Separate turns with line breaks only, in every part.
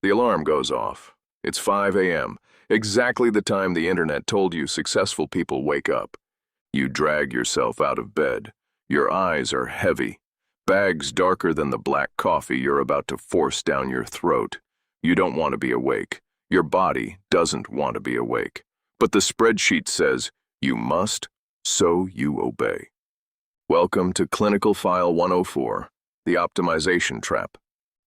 The alarm goes off. It's 5 a.m., exactly the time the internet told you successful people wake up. You drag yourself out of bed. Your eyes are heavy. Bags darker than the black coffee you're about to force down your throat. You don't want to be awake. Your body doesn't want to be awake. But the spreadsheet says you must, so you obey. Welcome to Clinical File 104, the optimization trap.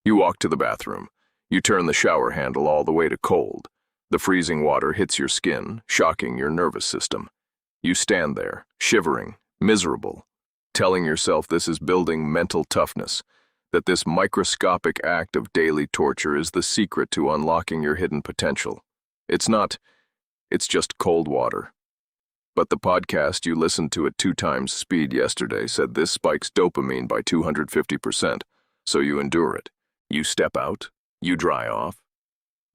You walk to the bathroom. You turn the shower handle all the way to cold. The freezing water hits your skin, shocking your nervous system. You stand there, shivering, miserable, telling yourself this is building mental toughness, that this microscopic act of daily torture is the secret to unlocking your hidden potential. It's not, it's just cold water. But the podcast you listened to at 2 times speed yesterday said this spikes dopamine by 250%, so you endure it. You step out, you dry off.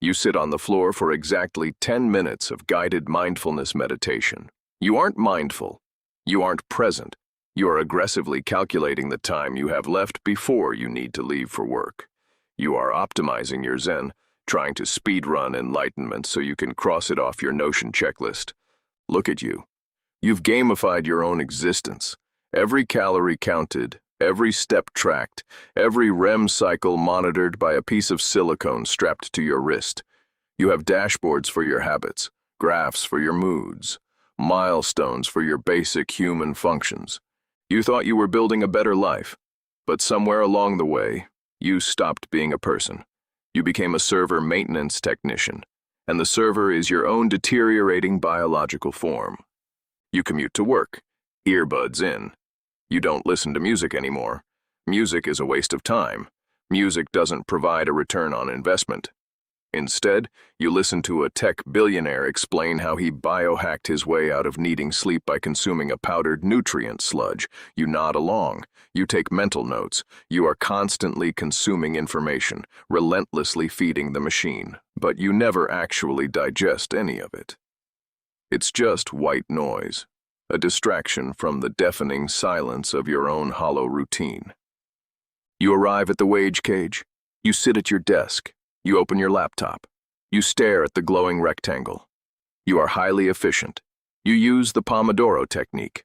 You sit on the floor for exactly 10 minutes of guided mindfulness meditation. You aren't mindful. You aren't present. You are aggressively calculating the time you have left before you need to leave for work. You are optimizing your Zen, trying to speedrun enlightenment so you can cross it off your Notion checklist. Look at you. You've gamified your own existence. Every calorie counted, every step tracked, every REM cycle monitored by a piece of silicone strapped to your wrist. You have dashboards for your habits, graphs for your moods, milestones for your basic human functions. You thought you were building a better life, but somewhere along the way, you stopped being a person. You became a server maintenance technician, and the server is your own deteriorating biological form. You commute to work, earbuds in. You don't listen to music anymore. Music is a waste of time. Music doesn't provide a return on investment. Instead, you listen to a tech billionaire explain how he biohacked his way out of needing sleep by consuming a powdered nutrient sludge. You nod along. You take mental notes. You are constantly consuming information, relentlessly feeding the machine, but you never actually digest any of it. It's just white noise, a distraction from the deafening silence of your own hollow routine. You arrive at the wage cage. You sit at your desk. You open your laptop. You stare at the glowing rectangle. You are highly efficient. You use the Pomodoro technique.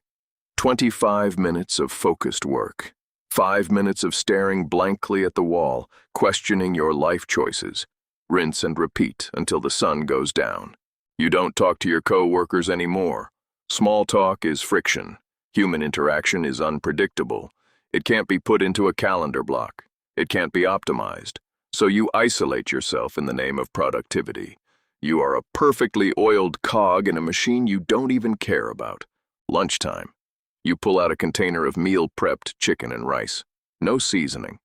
25 minutes of focused work. 5 minutes of staring blankly at the wall, questioning your life choices. Rinse and repeat until the sun goes down. You don't talk to your co-workers anymore. Small talk is friction. Human interaction is unpredictable. It can't be put into a calendar block. It can't be optimized. So you isolate yourself in the name of productivity. You are a perfectly oiled cog in a machine you don't even care about. Lunchtime. You pull out a container of meal-prepped chicken and rice. No seasoning.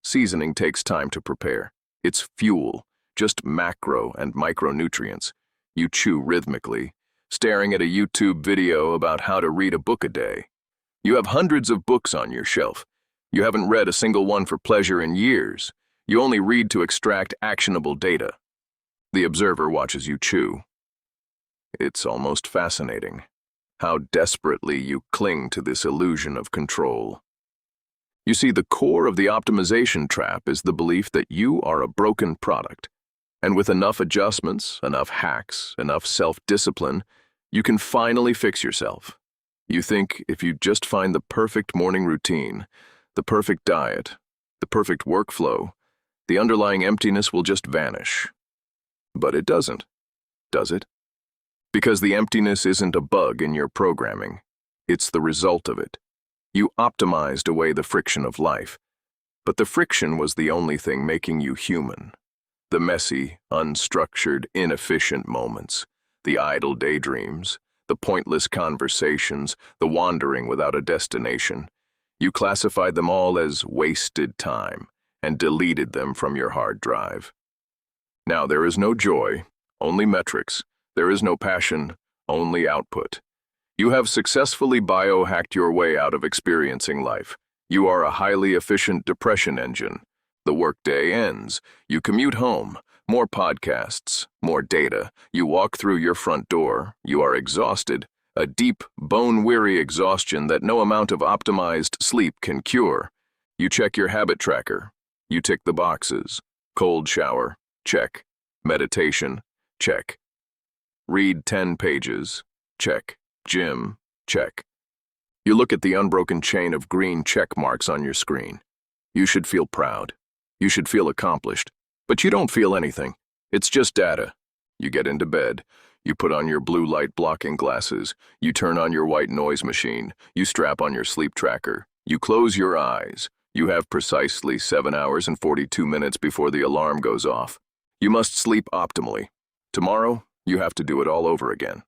Seasoning takes time to prepare. It's fuel, just macro and micronutrients. You chew rhythmically, staring at a YouTube video about how to read a book a day. You have hundreds of books on your shelf. You haven't read a single one for pleasure in years. You only read to extract actionable data. The observer watches you chew. It's almost fascinating how desperately you cling to this illusion of control. You see, the core of the optimization trap is the belief that you are a broken product. And with enough adjustments, enough hacks, enough self-discipline, you can finally fix yourself. You think if you just find the perfect morning routine, the perfect diet, the perfect workflow, the underlying emptiness will just vanish. But it doesn't, does it? Because the emptiness isn't a bug in your programming. It's the result of it. You optimized away the friction of life, but the friction was the only thing making you human. The messy, unstructured, inefficient moments, the idle daydreams, the pointless conversations, the wandering without a destination. You classified them all as wasted time and deleted them from your hard drive. Now there is no joy, only metrics. There is no passion, only output. You have successfully biohacked your way out of experiencing life. You are a highly efficient depression engine. The workday ends. You commute home. More podcasts, more data. You walk through your front door. You are exhausted. A deep, bone-weary exhaustion that no amount of optimized sleep can cure. You check your habit tracker. You tick the boxes. Cold shower, Check. Meditation? Check. Read 10 pages? Check. Gym? Check. You look at the unbroken chain of green check marks on your screen. You should feel proud. You should feel accomplished. But you don't feel anything. It's just data. You get into bed. You put on your blue light blocking glasses. You turn on your white noise machine. You strap on your sleep tracker. You close your eyes. You have precisely 7 hours and 42 minutes before the alarm goes off. You must sleep optimally. Tomorrow, you have to do it all over again.